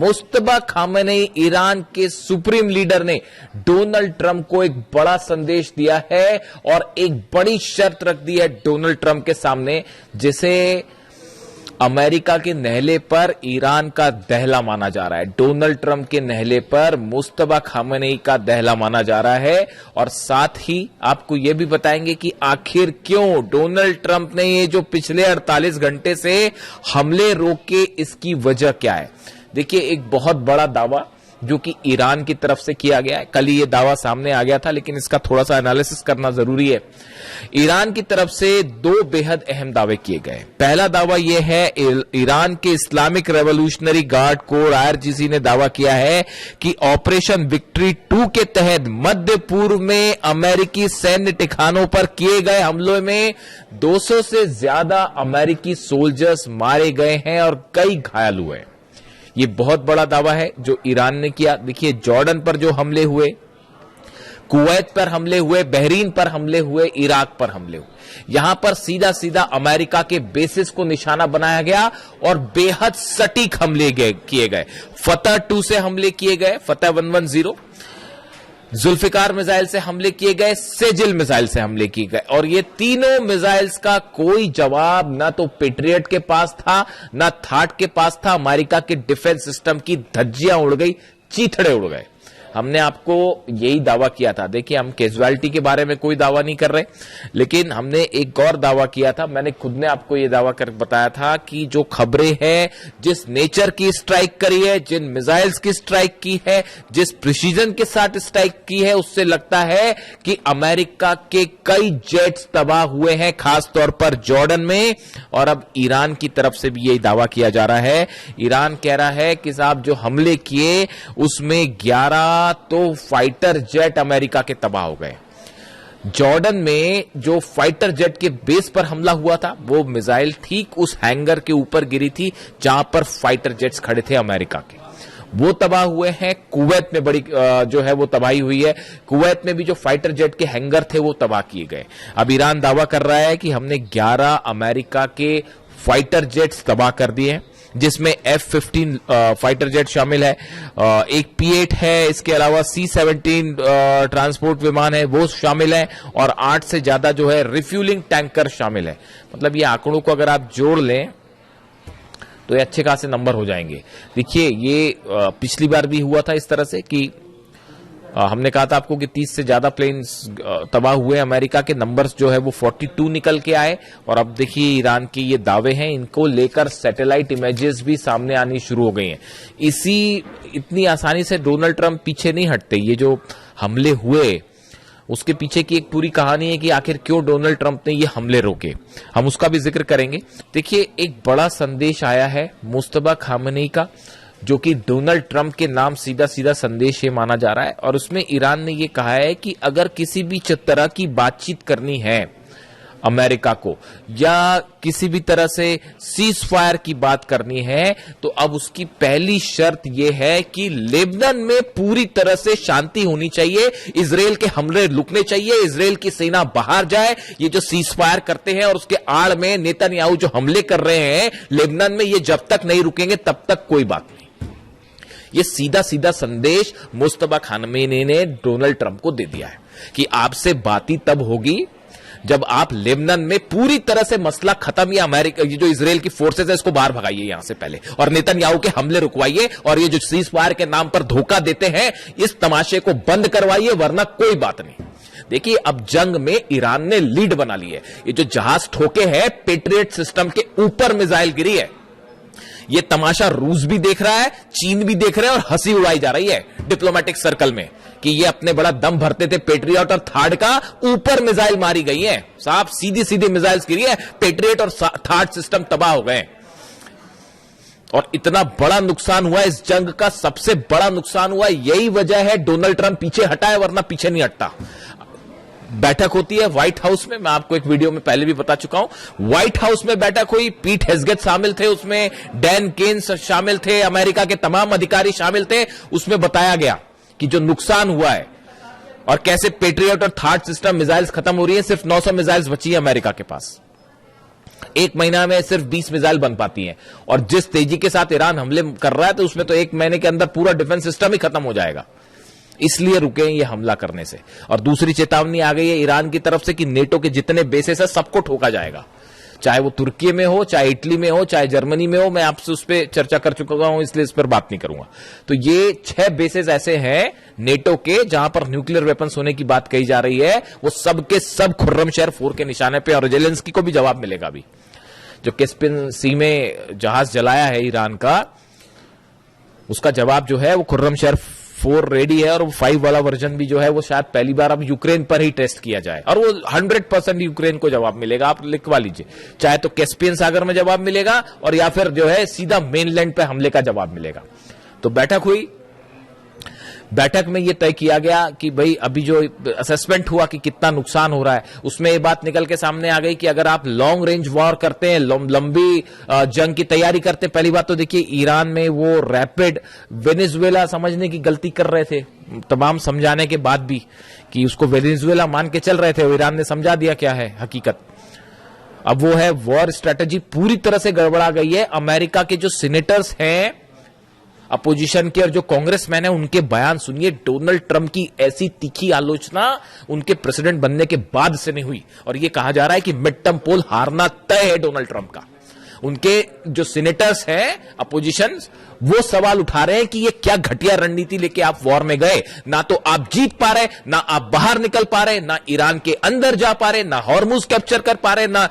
मुस्तबा Khamenei Iran के supreme leader ने Donald Trump को एक बड़ा संदेश दिया है और एक बड़ी शर्त रख दी है डोनाल्ड ट्रंप के सामने, जिसे अमेरिका के नहले पर ईरान का दहला माना जा रहा है। डोनाल्ड ट्रंप के नहले पर मुस्तबा खामेनेई का दहला माना जा रहा है और साथ ही आपको यह भी बताएंगे कि आखिर क्यों डोनाल्ड ट्रंप ने ये जो पिछले 48 घंटे से हमले रोके, इसकी वजह क्या है। देखिए, एक बहुत बड़ा दावा जो कि ईरान की तरफ से किया गया है, कल ही ये दावा सामने आ गया था, लेकिन इसका थोड़ा सा एनालिसिस करना जरूरी है। ईरान की तरफ से दो बेहद अहम दावे किए गए। पहला दावा यह है, ईरान के Islamic revolutionary guard core IRGC ने दावा किया है कि ऑपरेशन विक्ट्री 2 के तहत मध्य पूर्व में अमेरिकी सैन्य ठिकानों पर किए गए हमलों में 200 से ज्यादा अमेरिकी सोल्जर्स मारे गए हैं और कई घायल हुए हैं। ये बहुत बड़ा दावा है जो ईरान ने किया। देखिए, जॉर्डन पर जो हमले हुए, कुवैत पर हमले हुए, बहरीन पर हमले हुए, इराक पर हमले हुए, यहां पर सीधा सीधा अमेरिका के बेसिस को निशाना बनाया गया और बेहद सटीक हमले किए गए। फतह 2 से हमले किए गए, फतह 110, जुल्फिकार मिसाइल से हमले किए गए, सेजिल मिसाइल से हमले किए गए और ये तीनों मिसाइल्स का कोई जवाब ना तो पेट्रियट के पास था, ना थाट के पास था। अमेरिका के डिफेंस सिस्टम की धज्जियां उड़ गई, चीथड़े उड़ गए। हमने आपको यही दावा किया था। देखिए, हम कैजुअलिटी के बारे में कोई दावा नहीं कर रहे, लेकिन हमने एक और दावा किया था। मैंने खुद ने आपको यह दावा कर बताया था कि जो खबरें हैं, जिस नेचर की स्ट्राइक करी है, जिन मिसाइल्स की स्ट्राइक की है, जिस प्रिसीजन के साथ स्ट्राइक की है, उससे लगता है कि अमेरिका के कई जेट्स तबाह हुए हैं, खासतौर पर जॉर्डन में। और अब ईरान की तरफ से भी यही दावा किया जा रहा है। ईरान कह रहा है कि साहब, जो हमले किए उसमें 11 तो फाइटर जेट अमेरिका के तबाह हो गए। जॉर्डन में जो फाइटर जेट के बेस पर हमला हुआ था, वो मिसाइल ठीक उस हैंगर के ऊपर गिरी थी जहां पर फाइटर जेट्स खड़े थे अमेरिका के, वो तबाह हुए हैं। कुवैत में बड़ी जो है वो तबाही हुई है। कुवैत में भी जो फाइटर जेट के हैंगर थे वो तबाह किए गए। अब ईरान दावा कर रहा है कि हमने 11 अमेरिका के फाइटर जेट्स तबाह कर दिए हैं, जिसमें F-15 फाइटर जेट शामिल है, एक P-8 है, इसके अलावा C-17 ट्रांसपोर्ट विमान है, वो शामिल है और 8 से ज्यादा जो है रिफ्यूलिंग टैंकर शामिल है। मतलब ये आंकड़ों को अगर आप जोड़ लें तो ये अच्छे खासे नंबर हो जाएंगे। देखिए, ये पिछली बार भी हुआ था इस तरह से कि हमने कहा था आपको कि 30 से ज्यादा प्लेन्स तबाह हुए। अमेरिका के नंबर्स जो है वो 42 निकल के आए और अब देखिए ईरान के ये दावे हैं, इनको लेकर सैटेलाइट इमेजेस भी सामने आनी शुरू हो गई हैं। इतनी आसानी से डोनाल्ड ट्रंप पीछे नहीं हटते। ये जो हमले हुए उसके पीछे की एक पूरी कहानी है कि आखिर क्यों डोनाल्ड ट्रंप ने ये हमले रोके, हम उसका भी जिक्र करेंगे। देखिए, एक बड़ा संदेश आया है मुस्तबा खामेनेई का, जो कि डोनाल्ड ट्रंप के नाम सीधा सीधा संदेश ये माना जा रहा है और उसमें ईरान ने ये कहा है कि अगर किसी भी तरह की बातचीत करनी है अमेरिका को या किसी भी तरह से सीज फायर की बात करनी है, तो अब उसकी पहली शर्त यह है कि लेबनान में पूरी तरह से शांति होनी चाहिए, इजराइल के हमले रुकने चाहिए, इजराइल की सेना बाहर जाए। ये जो सीज फायर करते हैं और उसके आड़ में नेतन्याहू जो हमले कर रहे हैं लेबनान में, ये जब तक नहीं रुकेंगे तब तक कोई बात नहीं। ये सीधा सीधा संदेश मुस्तबा खामेनेई ने डोनाल्ड ट्रंप को दे दिया है कि आपसे बात ही तब होगी जब आप लेबनान में पूरी तरह से मसला खत्म, या अमेरिका ये जो इजराइल की फोर्सेस है इसको बाहर भगाइए यहां से पहले और नेतन्याहू के हमले रुकवाइए और ये जो सीज फायर के नाम पर धोखा देते हैं इस तमाशे को बंद करवाइए, वरना कोई बात नहीं। देखिए, अब जंग में ईरान ने लीड बना ली है। ये जो जहाज ठोके हैं, पेट्रियट सिस्टम के ऊपर मिसाइल गिरी है, ये तमाशा रूस भी देख रहा है, चीन भी देख रहे हैं और हंसी उड़ाई जा रही है डिप्लोमेटिक सर्कल में कि ये अपने बड़ा दम भरते थे पेट्रियट और थार्ड का, ऊपर मिसाइल मारी गई है। साहब, सीधी सीधी मिसाइल्स गिरी है, पेट्रियट और थार्ड सिस्टम तबाह हो गए और इतना बड़ा नुकसान हुआ। इस जंग का सबसे बड़ा नुकसान हुआ, यही वजह है डोनाल्ड ट्रंप पीछे हटा है, वरना पीछे नहीं हटता। बैठक होती है व्हाइट हाउस में, मैं आपको एक वीडियो में पहले भी बता चुका हूं। व्हाइट हाउस में बैठक हुई, पीट हेग्सेट शामिल थे उसमें, डैन केन्स शामिल थे, अमेरिका के तमाम अधिकारी शामिल थे। उसमें बताया गया कि जो नुकसान हुआ है और कैसे पेट्रियट और थार्ड सिस्टम मिसाइल्स खत्म हो रही है, सिर्फ 900 मिसाइल्स बची है अमेरिका के पास। एक महीना में सिर्फ 20 मिसाइल बन पाती हैं, और जिस तेजी के साथ ईरान हमले कर रहा है तो उसमें तो एक महीने के अंदर पूरा डिफेंस सिस्टम ही खत्म हो जाएगा। इसलिए रुके ये हमला करने से। और दूसरी चेतावनी आ गई है ईरान की तरफ से कि नेटो के जितने बेसेस है सबको ठोका जाएगा, चाहे वो तुर्की में हो, चाहे इटली में हो, चाहे जर्मनी में हो। मैं आपसे उस पर चर्चा कर चुका हूं, इसलिए इस पर बात नहीं करूंगा। तो ये 6 बेसेस ऐसे हैं नेटो के जहां पर न्यूक्लियर वेपन्स होने की बात कही जा रही है, वो सबके सब खुर्रम शहर 4 के निशाने पे, और जेलेंस्की को भी जवाब मिलेगा। अभी जो कैस्पियन सी में जहाज जलाया है ईरान का, उसका जवाब जो है वो खुर्रम शहर 4 रेडी है, और वो 5 वाला वर्जन भी जो है वो शायद पहली बार अब यूक्रेन पर ही टेस्ट किया जाए, और वो 100% यूक्रेन को जवाब मिलेगा। आप लिखवा लीजिए, चाहे तो कैस्पियन सागर में जवाब मिलेगा, और या फिर जो है सीधा मेनलैंड पे हमले का जवाब मिलेगा। तो बैठक हुई, बैठक में यह तय किया गया कि भाई अभी जो असेसमेंट हुआ कि कितना नुकसान हो रहा है, उसमें ये बात निकल के सामने आ गई कि अगर आप लॉन्ग रेंज वॉर करते हैं, लंबी जंग की तैयारी करते हैं, पहली बात तो देखिए ईरान में वो रैपिड वेनेजुएला समझने की गलती कर रहे थे, तमाम समझाने के बाद भी कि उसको वेनेजुएला मान के चल रहे थे, और ईरान ने समझा दिया क्या है हकीकत। अब वो है वॉर स्ट्रेटेजी पूरी तरह से गड़बड़ा गई है। अमेरिका के जो सीनेटर्स हैं अपोजिशन के और जो कांग्रेसमैन है, उनके बयान सुनिए। डोनाल्ड ट्रंप की ऐसी तीखी आलोचना उनके प्रेसिडेंट बनने के बाद से नहीं हुई, और यह कहा जा रहा है कि मिड टर्म पोल हारना तय है डोनाल्ड ट्रंप का। उनके जो सीनेटर्स हैं अपोजिशन, वो सवाल उठा रहे हैं कि ये क्या घटिया रणनीति लेके आप वॉर में गए। ना तो आप जीत पा रहे, ना आप बाहर निकल पा रहे, ना ईरान के अंदर जा पा रहे, ना हॉर्मुज कैप्चर कर पा रहे, ना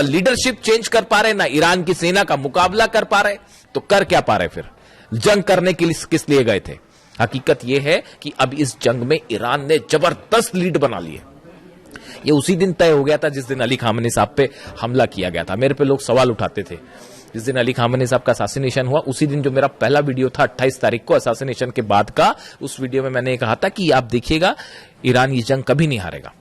लीडरशिप चेंज कर पा रहे, ना ईरान की सेना का मुकाबला कर पा रहे। तो कर क्या पा रहे फिर? जंग करने के लिए किस लिए गए थे? हकीकत यह है कि अब इस जंग में ईरान ने जबरदस्त लीड बना ली है। ये उसी दिन तय हो गया था जिस दिन अली खामेनी साहब पे हमला किया गया था। मेरे पे लोग सवाल उठाते थे जिस दिन अली खामेनी साहब का असैसिनेशन हुआ, उसी दिन जो मेरा पहला वीडियो था 28 तारीख को असैसिनेशन के बाद का, उस वीडियो में मैंने कहा था कि आप देखिएगा ईरान ये जंग कभी नहीं हारेगा।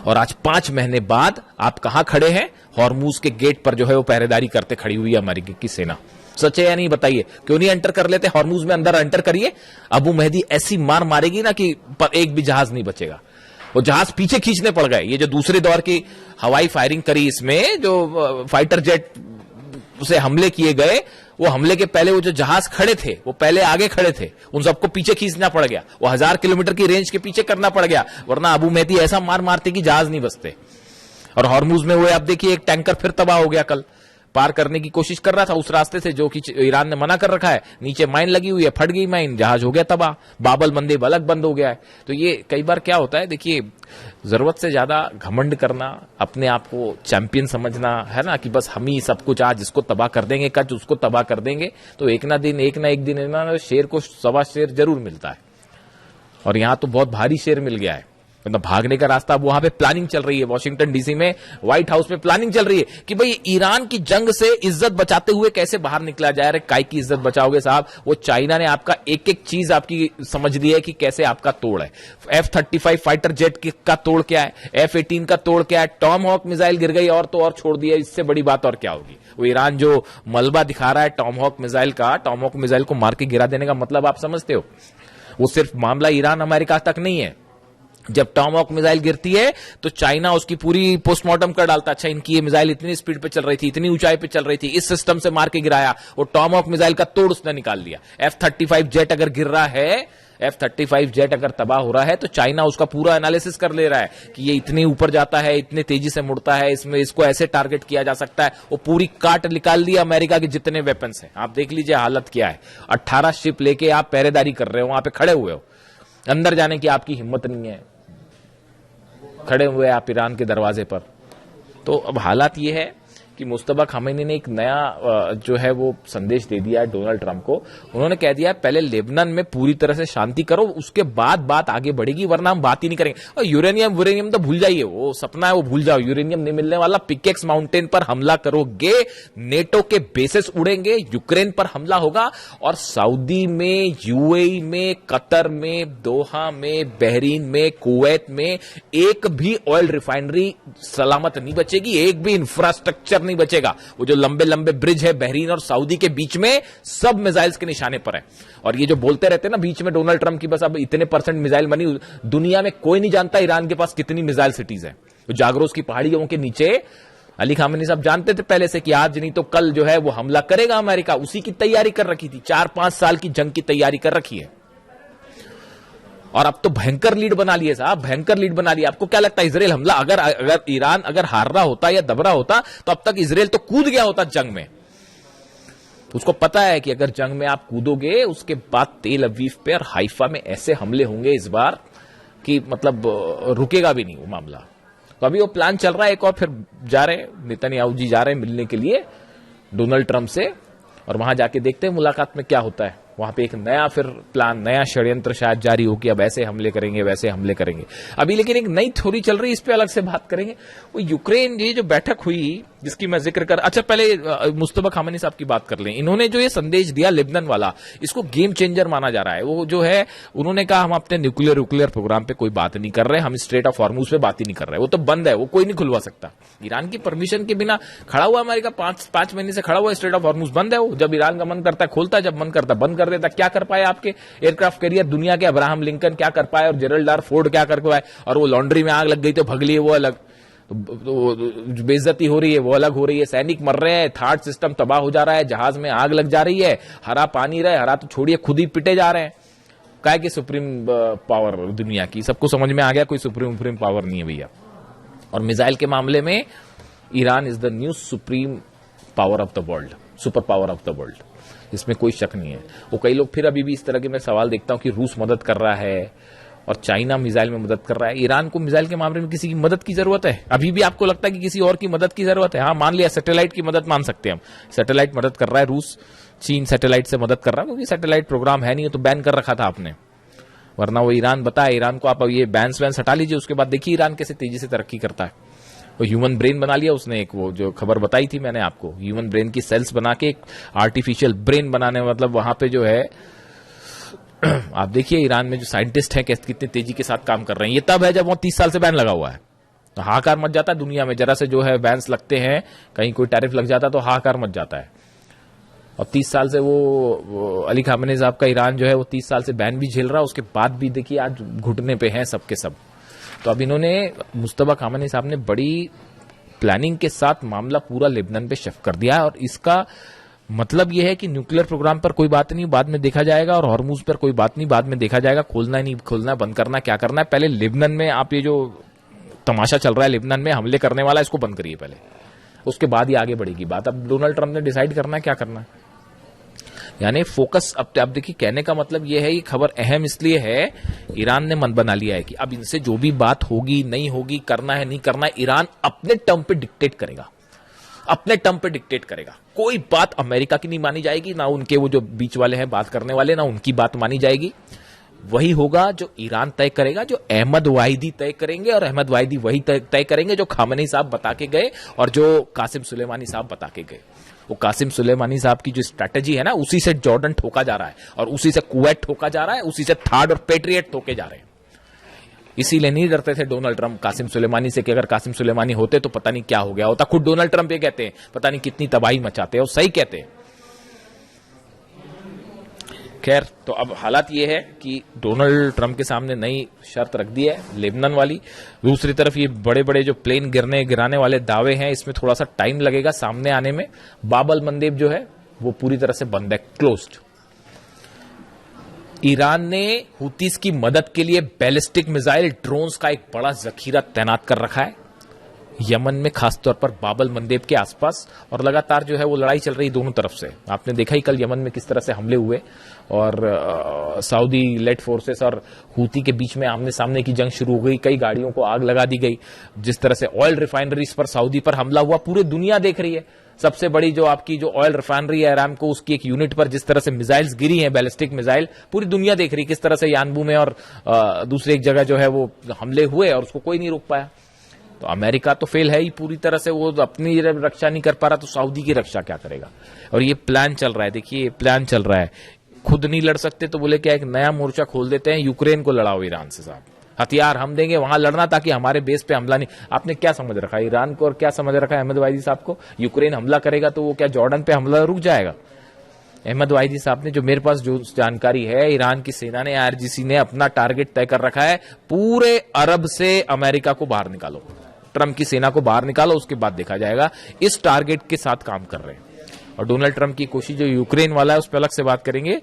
और आज 5 महीने बाद आप कहां खड़े हैं? हॉर्मुज के गेट पर जो है वो पहरेदारी करते खड़ी हुई है अमेरिका की सेना। सच है या नहीं बताइए? क्यों नहीं एंटर कर लेते हॉर्मुज में? अंदर एंटर करिए, अबू मेहदी ऐसी मार मारेगी ना कि पर एक भी जहाज नहीं बचेगा। वो जहाज पीछे खींचने पड़ गए। ये जो दूसरे दौर की हवाई फायरिंग करी, इसमें जो फाइटर जेट से हमले किए गए, वो हमले के पहले वो जो जहाज खड़े थे वो पहले आगे खड़े थे, उन सबको पीछे खींचना पड़ गया। वो 1000 किलोमीटर की रेंज के पीछे करना पड़ गया, वरना अबू मेहदी ऐसा मार मारते कि जहाज नहीं बचते। और हॉर्मुज में हुए, आप देखिए एक टैंकर फिर तबाह हो गया, कल पार करने की कोशिश कर रहा था उस रास्ते से जो कि ईरान ने मना कर रखा है। नीचे माइन लगी हुई है, फट गई माइन, जहाज हो गया तबाह, बाबल मंदेब अलग बंद हो गया है। तो ये कई बार क्या होता है, देखिए जरूरत से ज्यादा घमंड करना, अपने आप को चैंपियन समझना है ना, कि बस हम ही सब कुछ आज इसको तबाह कर देंगे, कल उसको तबाह कर देंगे, तो एक ना एक दिन शेर को सवा शेर जरूर मिलता है। और यहां तो बहुत भारी शेर मिल गया है, मतलब भागने का रास्ता। अब वहां पे प्लानिंग चल रही है, वॉशिंगटन डीसी में व्हाइट हाउस में प्लानिंग चल रही है कि भाई ईरान की जंग से इज्जत बचाते हुए कैसे बाहर निकला जाए। अरे काय की इज्जत बचाओगे साहब? वो चाइना ने आपका एक एक चीज आपकी समझ ली है कि कैसे आपका तोड़ है। F-35 फाइटर जेट का तोड़ क्या है, F-18 का तोड़ क्या है, टॉम हॉक मिसाइल गिर गई और तो और छोड़ दिया। इससे बड़ी बात और क्या होगी? वो ईरान जो मलबा दिखा रहा है टॉम हॉक मिसाइल का, टॉम हॉक मिसाइल को मार के गिरा देने का मतलब आप समझते हो? वो सिर्फ मामला ईरान अमेरिका तक नहीं है। जब टॉम हॉक मिसाइल गिरती है तो चाइना उसकी पूरी पोस्टमार्टम कर डालता। अच्छा, इनकी ये मिसाइल इतनी स्पीड पे चल रही थी, इतनी ऊंचाई पे चल रही थी, इस सिस्टम से मार के गिराया। वो टॉम हॉक मिसाइल का तोड़ उसने निकाल लिया। F-35 जेट अगर गिर रहा है, F-35 जेट अगर तबाह हो रहा है, तो चाइना उसका पूरा एनालिसिस कर ले रहा है कि ये इतने ऊपर जाता है, इतने तेजी से मुड़ता है, इसमें इसको ऐसे टारगेट किया जा सकता है। वो पूरी काट निकाल ली अमेरिका के जितने वेपन्स हैं। आप देख लीजिए हालत क्या है। 18 शिप लेके आप पहरेदारी कर रहे हो, वहां पे खड़े हुए हो, अंदर जाने की आपकी हिम्मत नहीं है, खड़े हुए आप ईरान के दरवाजे पर। तो अब हालात ये है कि मुस्तफा खामेनी ने एक नया जो है वो संदेश दे दिया है डोनाल्ड ट्रंप को। उन्होंने कह दिया है पहले लेबनान में पूरी तरह से शांति करो, उसके बाद बात आगे बढ़ेगी, वरना हम बात ही नहीं करेंगे। और यूरेनियम तो भूल जाइए, वो सपना है, वो भूल जाओ, यूरेनियम नहीं मिलने वाला। पिकेक्स माउंटेन पर हमला करोगे, नेटो के बेसेस उड़ेंगे, यूक्रेन पर हमला होगा, और सऊदी में, यूएई में, कतर में, दोहा में, बहरीन में, कुवैत में एक भी ऑयल रिफाइनरी सलामत नहीं बचेगी, एक भी इंफ्रास्ट्रक्चर नहीं बचेगा। वो जो लंबे लंबे ब्रिज है बहरीन और सऊदी के बीच में, सब मिसाइल्स के निशाने पर है। और ये जो बोलते रहते हैं ना बीच में डोनाल्ड ट्रंप की बस अब इतने % मिसाइल बनी, दुनिया में कोई नहीं जानता ईरान के पास कितनी मिसाइल सिटीज है। जागरोस की पहाड़ियों के नीचे अली खामेनी साहब जानते थे पहले से कि आज नहीं तो कल जो है वो हमला करेगा अमेरिका, उसी की तैयारी कर रखी थी, 4-5 साल की जंग की तैयारी कर रखी है। और अब तो भयंकर लीड बना लिए साहब, भयंकर लीड बना लिया। आपको क्या लगता है इजराइल हमला अगर ईरान अगर हार रहा होता या दब रहा होता तो अब तक इजराइल तो कूद गया होता जंग में। उसको पता है कि अगर जंग में आप कूदोगे उसके बाद तेल अवीव पे और हाइफा में ऐसे हमले होंगे इस बार कि मतलब रुकेगा भी नहीं वो मामला। तो अभी वो प्लान चल रहा है, एक और फिर जा रहे हैं नेतन्याहू जी जा रहे हैं मिलने के लिए डोनाल्ड ट्रंप से, और वहां जाके देखते हैं मुलाकात में क्या होता है। वहां पे एक नया फिर प्लान, नया षड्यंत्र शायद जारी हो कि अब ऐसे हमले करेंगे वैसे हमले करेंगे। अभी लेकिन एक नई थ्योरी चल रही है, इस पे अलग से बात करेंगे। वो यूक्रेन ये जो बैठक हुई जिसकी मैं जिक्र कर, अच्छा पहले मुस्तफा खामेनी साहब की बात कर लें। इन्होंने जो ये संदेश दिया लेबनान वाला, इसको गेम चेंजर माना जा रहा है। वो जो है उन्होंने कहा हम अपने न्यूक्लियर प्रोग्राम पे कोई बात नहीं कर रहे, हम स्ट्रेट ऑफ हॉर्मुज पे बात ही नहीं कर रहे, वो तो बंद है, वो कोई नहीं खुलवा सकता। ईरान की परमिशन के बिना खड़ा हुआ अमेरिका, 5 महीने से खड़ा हुआ, स्ट्रेट ऑफ हॉर्मुज बंद है। वो जब ईरान का मन करता है खोलता है, जब मन करता है बंद कर देता। क्या कर पाए आपके एयरक्राफ्ट कैरियर दुनिया के? अब्राहम लिंकन क्या कर पाए और जेरल्ड आर फोर्ड क्या कर पाए? और वो लॉन्ड्री में आग लग गई तो भग लिए, वो अलग। तो बेइज्जती हो रही है वो अलग हो रही है, सैनिक मर रहे हैं, थार्ड सिस्टम तबाह हो जा रहा है, जहाज में आग लग जा रही है, हरा पानी रहे, हरा तो छोड़िए खुद ही पिटे जा रहे हैं। काय की सुप्रीम पावर दुनिया की, सबको समझ में आ गया कोई सुप्रीम पावर नहीं है भैया। और मिसाइल के मामले में Iran is the new supreme power of the world, super power of the world, इसमें कोई शक नहीं है। वो कई लोग फिर अभी भी इस तरह के मैं सवाल देखता हूं कि रूस मदद कर रहा है और चाइना मिसाइल में मदद कर रहा है। ईरान को मिसाइल के मामले में किसी की मदद की जरूरत है? अभी भी आपको लगता है कि किसी और की मदद की जरूरत है? हाँ मान लिया सैटेलाइट की मदद मान सकते हैं हम, सैटेलाइट मदद कर रहा है रूस, चीन सैटेलाइट से मदद कर रहा है, क्योंकि सैटेलाइट प्रोग्राम है नहीं तो बैन कर रखा था आपने, वरना वो ईरान बताया ईरान को आप ये बैन्स वैन हटा लीजिए, उसके बाद देखिए ईरान कैसे तेजी से तरक्की करता है। वो ह्यूमन ब्रेन बना लिया उसने, एक वो जो खबर बताई थी मैंने आपको, ह्यूमन ब्रेन की सेल्स बना के एक आर्टिफिशियल ब्रेन बनाने, मतलब वहां पे जो है आप देखिए ईरान में जो साइंटिस्ट हैं कितनी तेजी के साथ काम कर रहे हैं। ये तब है जब वो 30 साल से बैन लगा हुआ है, तो हाहाकार मच जाता है दुनिया में। जरा से जो है बैन्स लगते हैं, कहीं कोई टैरिफ लग जाता है तो हाहाकार मच जाता है। और 30 साल से वो अली खामेनी साहब का ईरान जो है वो 30 साल से बैन भी झेल रहा है, उसके बाद भी देखिए आज घुटने पे हैं सबके सब। तो अब इन्होंने मुस्तफा खामेनी साहब ने बड़ी प्लानिंग के साथ मामला पूरा लेबनान पे शिफ्ट कर दिया है, और इसका मतलब यह है कि न्यूक्लियर प्रोग्राम पर कोई बात नहीं, बाद में देखा जाएगा, और हॉर्मुज पर कोई बात नहीं, बाद में देखा जाएगा, खोलना नहीं खोलना, बंद करना क्या करना है। पहले लेबनान में आप ये जो तमाशा चल रहा है लेबनान में हमले करने वाला, इसको बंद करिए पहले, उसके बाद ही आगे बढ़ेगी बात। अब डोनाल्ड ट्रंप ने डिसाइड करना है क्या करना है, यानी फोकस। अब देखिए कहने का मतलब यह है, ये खबर अहम इसलिए है, ईरान ने मन बना लिया है कि अब इनसे जो भी बात होगी नहीं होगी, करना है नहीं करना है, ईरान अपने टर्म पे डिक्टेट करेगा, अपने टर्म पे डिक्टेट करेगा। कोई बात अमेरिका की नहीं मानी जाएगी, ना उनके वो जो बीच वाले हैं बात करने वाले, ना उनकी बात मानी जाएगी। वही होगा जो ईरान तय करेगा, जो अहमद वाहिदी तय करेंगे, और अहमद वाहिदी वही तय करेंगे जो खामेनी साहब बता के गए और जो कासिम सुलेमानी साहब बता के गए। वो कासिम सुलेमानी साहब की जो स्ट्रैटेजी है ना, उसी से जॉर्डन ठोका जा रहा है, और उसी से कुवैत ठोका जा रहा है, उसी से थार्ड और पेट्रियट ठोके जा रहे हैं। इसीलिए नहीं डरते थे डोनाल्ड ट्रंप कासिम सुलेमानी से कि अगर कासिम सुलेमानी होते तो पता नहीं क्या हो गया होता। खुद डोनाल्ड ट्रंप ये कहते हैं पता नहीं कितनी तबाही मचाते हैं, और सही कहते हैं। खैर, तो अब हालात ये है कि डोनाल्ड ट्रंप के सामने नई शर्त रख दी है लेबनान वाली। दूसरी तरफ ये बड़े बड़े जो प्लेन गिराने वाले दावे हैं, इसमें थोड़ा सा टाइम लगेगा सामने आने में। बाबल मंदेब जो है वो पूरी तरह से बंद है, क्लोज्ड। ईरान ने हुतीस की मदद के लिए बैलिस्टिक मिसाइल ड्रोन्स का एक बड़ा जखीरा तैनात कर रखा है यमन में, खासतौर पर बाबल मंदेब के आसपास, और लगातार जो है वो लड़ाई चल रही दोनों तरफ से। आपने देखा ही कल यमन में किस तरह से हमले हुए, और सऊदी लेड फोर्सेस और हूती के बीच में आमने सामने की जंग शुरू हो गई। कई गाड़ियों को आग लगा दी गई। जिस तरह से ऑयल रिफाइनरीज पर सऊदी पर हमला हुआ, पूरी दुनिया देख रही है। सबसे बड़ी जो आपकी जो ऑयल रिफाइनरी है अरामको, उसकी एक यूनिट पर जिस तरह से मिसाइल्स गिरी हैं, बैलिस्टिक मिसाइल, पूरी दुनिया देख रही है किस तरह से यानबू में और दूसरी एक जगह जो है वो हमले हुए, और उसको कोई नहीं रोक पाया। तो अमेरिका तो फेल है ही पूरी तरह से, वो अपनी रक्षा नहीं कर पा रहा, तो सऊदी की रक्षा क्या करेगा। और ये प्लान चल रहा है, देखिए ये प्लान चल रहा है। खुद नहीं लड़ सकते तो बोले क्या एक नया मोर्चा खोल देते हैं, यूक्रेन को लड़ाओ ईरान से साहब, हथियार हम देंगे वहां लड़ना, ताकि हमारे बेस पे हमला नहीं। आपने क्या समझ रखा है ईरान को, और क्या समझ रखा है अहमद वाहिदी साहब को? यूक्रेन हमला करेगा तो वो क्या जॉर्डन पे हमला रुक जाएगा? अहमद वाहिदी साहब ने, जो मेरे पास जो जानकारी है, ईरान की सेना ने, IRGC ने अपना टारगेट तय कर रखा है, पूरे अरब से अमेरिका को बाहर निकालो, ट्रम्प की सेना को बाहर निकालो, उसके बाद देखा जाएगा। इस टारगेट के साथ काम कर रहे हैं। और डोनाल्ड ट्रंप की कोशिश जो यूक्रेन वाला है उस पर अलग से बात करेंगे।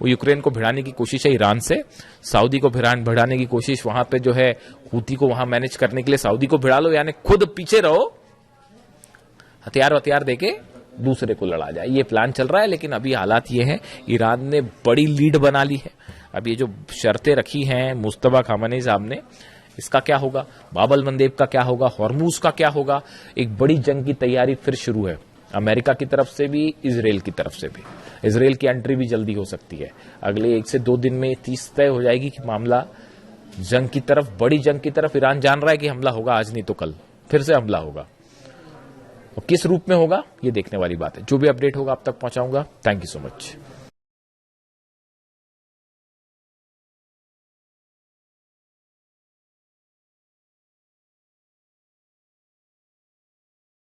वो यूक्रेन को भिड़ाने की कोशिश है ईरान से, सऊदी को भिड़ाने की कोशिश वहां पे जो है हूती को वहां मैनेज करने के लिए सऊदी को भिड़ा लो, यानी खुद पीछे रहो, हथियार देके दूसरे को लड़ा जाए, ये प्लान चल रहा है। लेकिन अभी हालात ये है, ईरान ने बड़ी लीड बना ली है। अब ये जो शर्तें रखी हैं मुस्तफा खामनेई साहब ने, इसका क्या होगा, बाबल मंदेब का क्या होगा, हॉर्मूज का क्या होगा, एक बड़ी जंग की तैयारी फिर शुरू है अमेरिका की तरफ से भी, इजराइल की तरफ से भी। इजराइल की एंट्री भी जल्दी हो सकती है, अगले 1 से 2 दिन में 30 तय हो जाएगी कि मामला जंग की तरफ, बड़ी जंग की तरफ। ईरान जान रहा है कि हमला होगा, आज नहीं तो कल फिर से हमला होगा, और किस रूप में होगा ये देखने वाली बात है। जो भी अपडेट होगा आप तक पहुंचाऊंगा। Thank you so much.